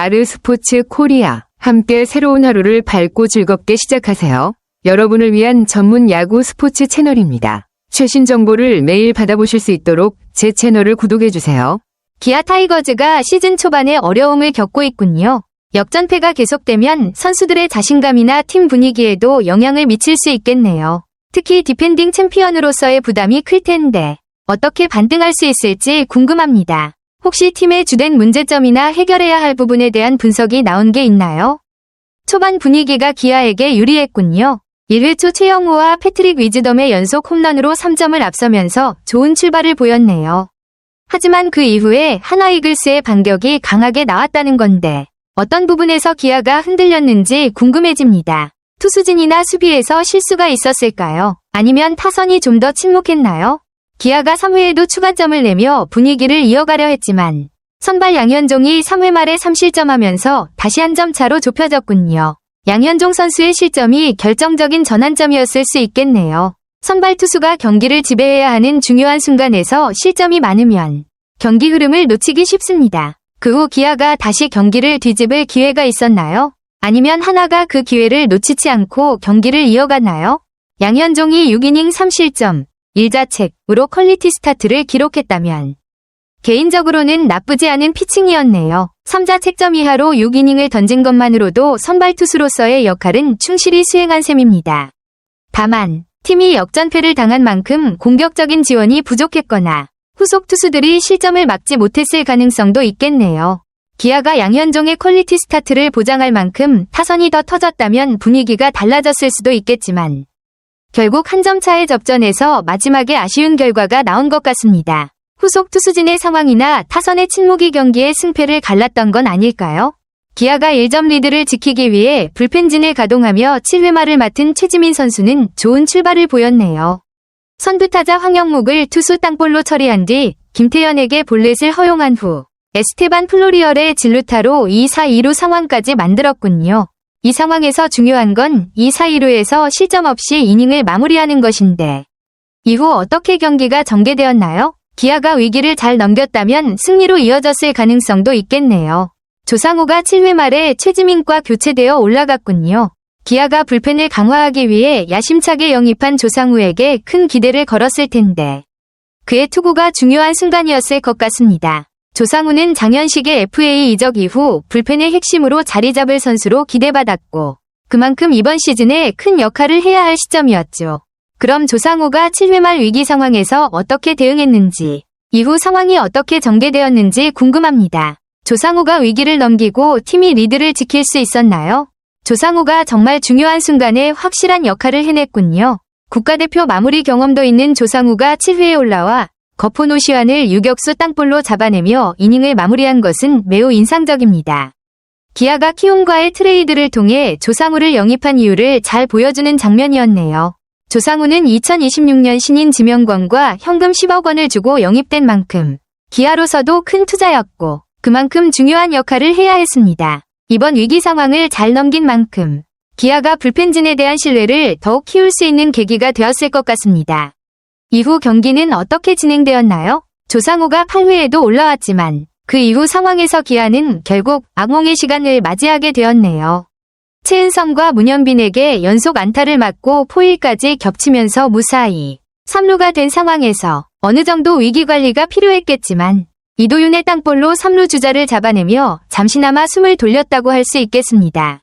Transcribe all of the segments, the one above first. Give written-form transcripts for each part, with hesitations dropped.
아르스포츠 코리아. 함께 새로운 하루를 밝고 즐겁게 시작하세요. 여러분을 위한 전문 야구 스포츠 채널입니다. 최신 정보를 매일 받아보실 수 있도록 제 채널을 구독해주세요. 기아 타이거즈가 시즌 초반에 어려움을 겪고 있군요. 역전패가 계속되면 선수들의 자신감이나 팀 분위기에도 영향을 미칠 수 있겠네요. 특히 디펜딩 챔피언으로서의 부담이 클 텐데 어떻게 반등할 수 있을지 궁금합니다. 혹시 팀의 주된 문제점이나 해결해야 할 부분에 대한 분석이 나온 게 있나요? 초반 분위기가 기아에게 유리했군요. 1회 초 최영우와 패트릭 위즈덤의 연속 홈런으로 3점을 앞서면서 좋은 출발을 보였네요. 하지만 그 이후에 하나 이글스의 반격이 강하게 나왔다는 건데 어떤 부분에서 기아가 흔들렸는지 궁금해집니다. 투수진이나 수비에서 실수가 있었을까요? 아니면 타선이 좀 더 침묵했나요? 기아가 3회에도 추가점을 내며 분위기를 이어가려 했지만 선발 양현종이 3회 말에 3실점하면서 다시 한 점 차로 좁혀졌군요. 양현종 선수의 실점이 결정적인 전환점이었을 수 있겠네요. 선발 투수가 경기를 지배해야 하는 중요한 순간에서 실점이 많으면 경기 흐름을 놓치기 쉽습니다. 그 후 기아가 다시 경기를 뒤집을 기회가 있었나요? 아니면 하나가 그 기회를 놓치지 않고 경기를 이어갔나요? 양현종이 6이닝 3실점, 1자책으로 퀄리티 스타트를 기록했다면 개인적으로는 나쁘지 않은 피칭이었네요. 3자책점 이하로 6이닝을 던진 것만으로도 선발 투수로서의 역할은 충실히 수행한 셈입니다. 다만 팀이 역전패를 당한 만큼 공격적인 지원이 부족했거나 후속 투수들이 실점을 막지 못했을 가능성도 있겠네요. 기아가 양현종의 퀄리티 스타트를 보장할 만큼 타선이 더 터졌다면 분위기가 달라졌을 수도 있겠지만 결국 한 점 차의 접전에서 마지막에 아쉬운 결과가 나온 것 같습니다. 후속 투수진의 상황이나 타선의 침묵이 경기의 승패를 갈랐던 건 아닐까요? 기아가 1점 리드를 지키기 위해 불펜진을 가동하며 7회 말을 맡은 최지민 선수는 좋은 출발을 보였네요. 선두타자 황영묵을 투수 땅볼로 처리한 뒤 김태현에게 볼넷을 허용한 후 에스테반 플로리얼의 진루타로 2-4-2루 상황까지 만들었군요. 이 상황에서 중요한 건 2-4-2루에서 실점 없이 이닝을 마무리하는 것인데 이후 어떻게 경기가 전개되었나요? 기아가 위기를 잘 넘겼다면 승리로 이어졌을 가능성도 있겠네요. 조상우가 7회 말에 최지민과 교체되어 올라갔군요. 기아가 불펜을 강화하기 위해 야심차게 영입한 조상우에게 큰 기대를 걸었을 텐데 그의 투구가 중요한 순간이었을 것 같습니다. 조상우는 장현식의 FA 이적 이후 불펜의 핵심으로 자리 잡을 선수로 기대받았고 그만큼 이번 시즌에 큰 역할을 해야 할 시점이었죠. 그럼 조상우가 7회 말 위기 상황에서 어떻게 대응했는지 이후 상황이 어떻게 전개되었는지 궁금합니다. 조상우가 위기를 넘기고 팀이 리드를 지킬 수 있었나요? 조상우가 정말 중요한 순간에 확실한 역할을 해냈군요. 국가대표 마무리 경험도 있는 조상우가 7회에 올라와 거포 노시환을 유격수 땅볼로 잡아내며 이닝을 마무리한 것은 매우 인상적입니다. 기아가 키움과의 트레이드를 통해 조상우를 영입한 이유를 잘 보여주는 장면이었네요. 조상우는 2026년 신인 지명권과 현금 10억 원을 주고 영입된 만큼 기아로서도 큰 투자였고 그만큼 중요한 역할을 해야 했습니다. 이번 위기 상황을 잘 넘긴 만큼 기아가 불펜진에 대한 신뢰를 더욱 키울 수 있는 계기가 되었을 것 같습니다. 이후 경기는 어떻게 진행되었나요? 조상우가 8회에도 올라왔지만 그 이후 상황에서 기아는 결국 악몽의 시간을 맞이하게 되었네요. 최은성과 문현빈에게 연속 안타를 맞고 포일까지 겹치면서 무사히 3루가 된 상황에서 어느 정도 위기관리가 필요했겠지만 이도윤의 땅볼로 3루 주자를 잡아내며 잠시나마 숨을 돌렸다고 할 수 있겠습니다.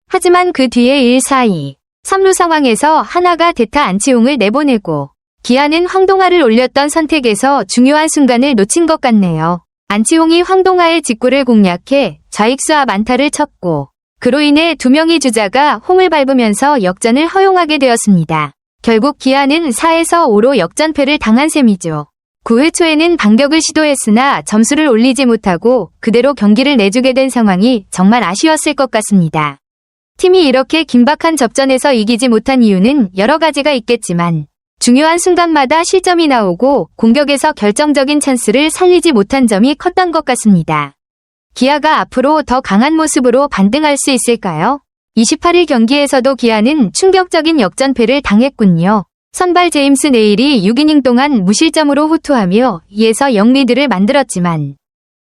하지만 그 뒤에 1-4-2, 3루 상황에서 하나가 대타 안치홍을 내보내고 기아는 황동하를 올렸던 선택에서 중요한 순간을 놓친 것 같네요. 안치홍이 황동하의 직구를 공략해 좌익수 앞 안타를 쳤고 그로 인해 2명의 주자가 홈을 밟으면서 역전을 허용하게 되었습니다. 결국 기아는 4에서 5로 역전패를 당한 셈이죠. 9회 초에는 반격을 시도했으나 점수를 올리지 못하고 그대로 경기를 내주게 된 상황이 정말 아쉬웠을 것 같습니다. 팀이 이렇게 긴박한 접전에서 이기지 못한 이유는 여러 가지가 있겠지만 중요한 순간마다 실점이 나오고 공격에서 결정적인 찬스를 살리지 못한 점이 컸던 것 같습니다. 기아가 앞으로 더 강한 모습으로 반등할 수 있을까요? 28일 경기에서도 기아는 충격적인 역전패를 당했군요. 선발 제임스 네일이 6이닝 동안 무실점으로 호투하며 2에서 0 리드를 만들었지만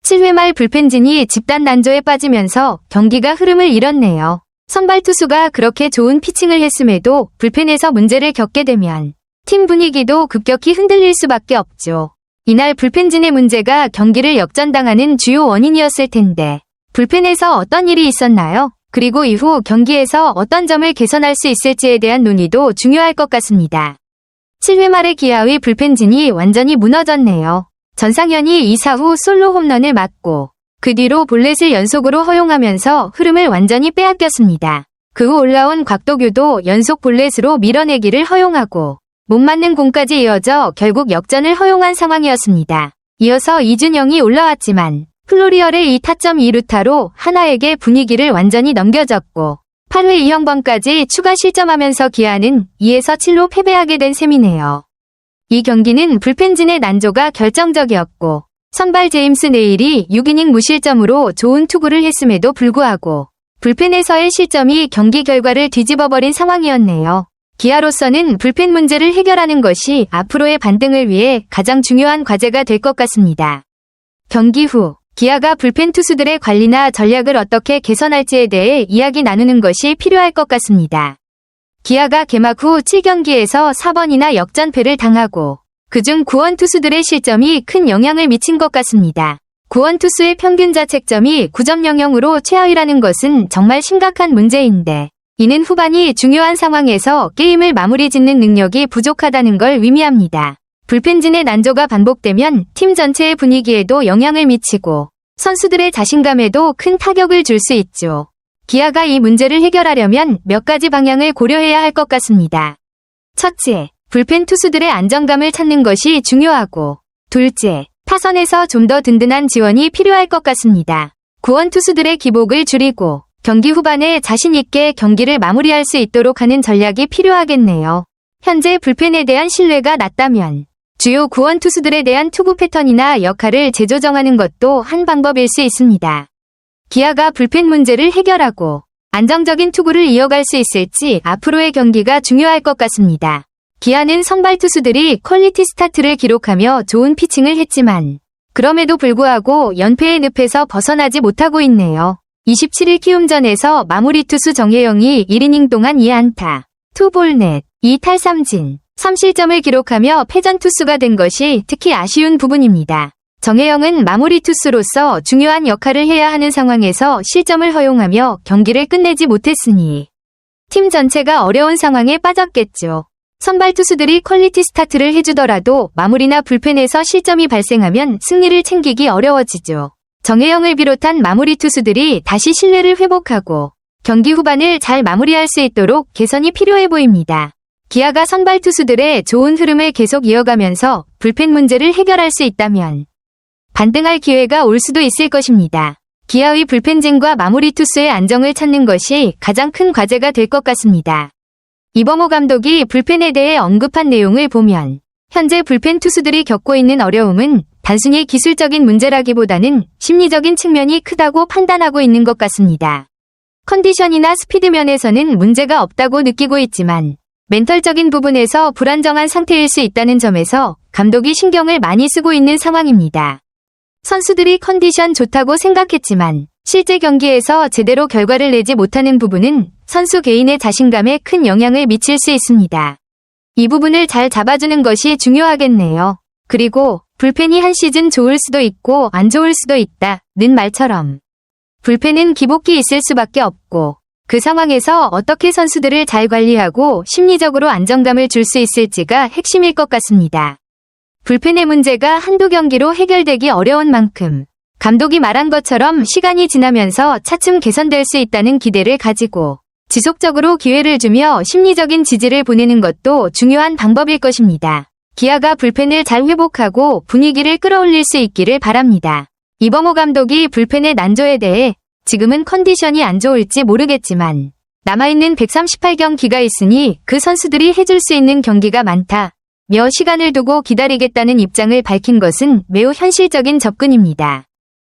7회 말 불펜진이 집단 난조에 빠지면서 경기가 흐름을 잃었네요. 선발 투수가 그렇게 좋은 피칭을 했음에도 불펜에서 문제를 겪게 되면 팀 분위기도 급격히 흔들릴 수밖에 없죠. 이날 불펜진의 문제가 경기를 역전당하는 주요 원인이었을 텐데 불펜에서 어떤 일이 있었나요? 그리고 이후 경기에서 어떤 점을 개선할 수 있을지에 대한 논의도 중요할 것 같습니다. 7회 말에 기아의 불펜진이 완전히 무너졌네요. 전상현이 2사 후 솔로 홈런을 맞고 그 뒤로 볼넷을 연속으로 허용하면서 흐름을 완전히 빼앗겼습니다. 그 후 올라온 곽도규도 연속 볼넷으로 밀어내기를 허용하고 못 맞는 공까지 이어져 결국 역전을 허용한 상황이었습니다. 이어서 이준영이 올라왔지만 플로리얼의 2타점 2루타로 하나에게 분위기를 완전히 넘겨줬고 8회 이형범까지 추가 실점하면서 기아는 2에서 7로 패배하게 된 셈이네요. 이 경기는 불펜진의 난조가 결정적이었고 선발 제임스 네일이 6이닝 무실점으로 좋은 투구를 했음에도 불구하고 불펜에서의 실점이 경기 결과를 뒤집어버린 상황이었네요. 기아로서는 불펜 문제를 해결하는 것이 앞으로의 반등을 위해 가장 중요한 과제가 될 것 같습니다. 경기 후 기아가 불펜 투수들의 관리나 전략을 어떻게 개선할지에 대해 이야기 나누는 것이 필요할 것 같습니다. 기아가 개막 후 7경기에서 4번이나 역전패를 당하고 그중 구원 투수들의 실점이 큰 영향을 미친 것 같습니다. 구원 투수의 평균 자책점이 9.00으로 최하위라는 것은 정말 심각한 문제인데 이는 후반이 중요한 상황에서 게임을 마무리 짓는 능력이 부족하다는 걸 의미합니다. 불펜진의 난조가 반복되면 팀 전체의 분위기에도 영향을 미치고 선수들의 자신감에도 큰 타격을 줄 수 있죠. 기아가 이 문제를 해결하려면 몇 가지 방향을 고려해야 할 것 같습니다. 첫째, 불펜 투수들의 안정감을 찾는 것이 중요하고 둘째, 타선에서 좀 더 든든한 지원이 필요할 것 같습니다. 구원 투수들의 기복을 줄이고 경기 후반에 자신 있게 경기를 마무리할 수 있도록 하는 전략이 필요하겠네요. 현재 불펜에 대한 신뢰가 낮다면 주요 구원 투수들에 대한 투구 패턴이나 역할을 재조정하는 것도 한 방법일 수 있습니다. 기아가 불펜 문제를 해결하고 안정적인 투구를 이어갈 수 있을지 앞으로의 경기가 중요할 것 같습니다. 기아는 선발 투수들이 퀄리티 스타트를 기록하며 좋은 피칭을 했지만 그럼에도 불구하고 연패의 늪에서 벗어나지 못하고 있네요. 27일 키움전에서 마무리 투수 정혜영이 1이닝 동안 2안타, 2볼넷, 2탈삼진, 3실점을 기록하며 패전 투수가 된 것이 특히 아쉬운 부분입니다. 정혜영은 마무리 투수로서 중요한 역할을 해야 하는 상황에서 실점을 허용하며 경기를 끝내지 못했으니 팀 전체가 어려운 상황에 빠졌겠죠. 선발 투수들이 퀄리티 스타트를 해주더라도 마무리나 불펜에서 실점이 발생하면 승리를 챙기기 어려워지죠. 정혜영을 비롯한 마무리 투수들이 다시 신뢰를 회복하고 경기 후반을 잘 마무리할 수 있도록 개선이 필요해 보입니다. 기아가 선발 투수들의 좋은 흐름을 계속 이어가면서 불펜 문제를 해결할 수 있다면 반등할 기회가 올 수도 있을 것입니다. 기아의 불펜진과 마무리 투수의 안정을 찾는 것이 가장 큰 과제가 될 것 같습니다. 이범호 감독이 불펜에 대해 언급한 내용을 보면 현재 불펜 투수들이 겪고 있는 어려움은 단순히 기술적인 문제라기보다는 심리적인 측면이 크다고 판단하고 있는 것 같습니다. 컨디션이나 스피드 면에서는 문제가 없다고 느끼고 있지만 멘털적인 부분에서 불안정한 상태일 수 있다는 점에서 감독이 신경을 많이 쓰고 있는 상황입니다. 선수들이 컨디션 좋다고 생각했지만 실제 경기에서 제대로 결과를 내지 못하는 부분은 선수 개인의 자신감에 큰 영향을 미칠 수 있습니다. 이 부분을 잘 잡아주는 것이 중요하겠네요. 그리고 불펜이 한 시즌 좋을 수도 있고 안 좋을 수도 있다는 말처럼 불펜은 기복기 있을 수밖에 없고 그 상황에서 어떻게 선수들을 잘 관리하고 심리적으로 안정감을 줄 수 있을지가 핵심일 것 같습니다. 불펜의 문제가 한두 경기로 해결되기 어려운 만큼 감독이 말한 것처럼 시간이 지나면서 차츰 개선될 수 있다는 기대를 가지고 지속적으로 기회를 주며 심리적인 지지를 보내는 것도 중요한 방법일 것입니다. 기아가 불펜을 잘 회복하고 분위기를 끌어올릴 수 있기를 바랍니다. 이범호 감독이 불펜의 난조에 대해 지금은 컨디션이 안 좋을지 모르겠지만 남아있는 138경기가 있으니 그 선수들이 해줄 수 있는 경기가 많다. 며 시간을 두고 기다리겠다는 입장을 밝힌 것은 매우 현실적인 접근입니다.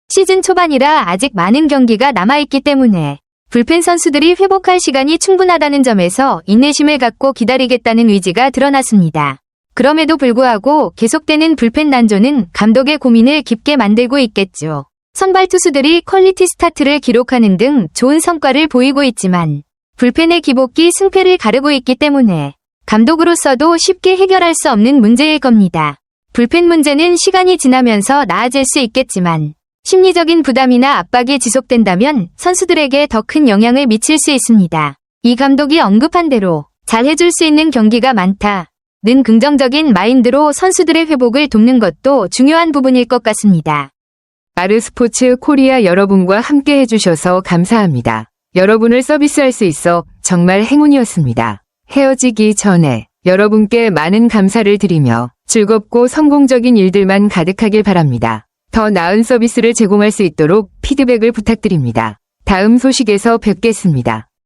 시즌 초반이라 아직 많은 경기가 남아있기 때문에 불펜 선수들이 회복할 시간이 충분하다는 점에서 인내심을 갖고 기다리겠다는 의지가 드러났습니다. 그럼에도 불구하고 계속되는 불펜 난조는 감독의 고민을 깊게 만들고 있겠죠. 선발 투수들이 퀄리티 스타트를 기록하는 등 좋은 성과를 보이고 있지만 불펜의 기복이 승패를 가르고 있기 때문에 감독으로서도 쉽게 해결할 수 없는 문제일 겁니다. 불펜 문제는 시간이 지나면서 나아질 수 있겠지만 심리적인 부담이나 압박이 지속된다면 선수들에게 더 큰 영향을 미칠 수 있습니다. 이 감독이 언급한 대로 잘 해줄 수 있는 경기가 많다. 는 긍정적인 마인드로 선수들의 회복을 돕는 것도 중요한 부분일 것 같습니다. 아르스포츠 코리아 여러분과 함께 해주셔서 감사합니다. 여러분을 서비스할 수 있어 정말 행운이었습니다. 헤어지기 전에 여러분께 많은 감사를 드리며 즐겁고 성공적인 일들만 가득하길 바랍니다. 더 나은 서비스를 제공할 수 있도록 피드백을 부탁드립니다. 다음 소식에서 뵙겠습니다.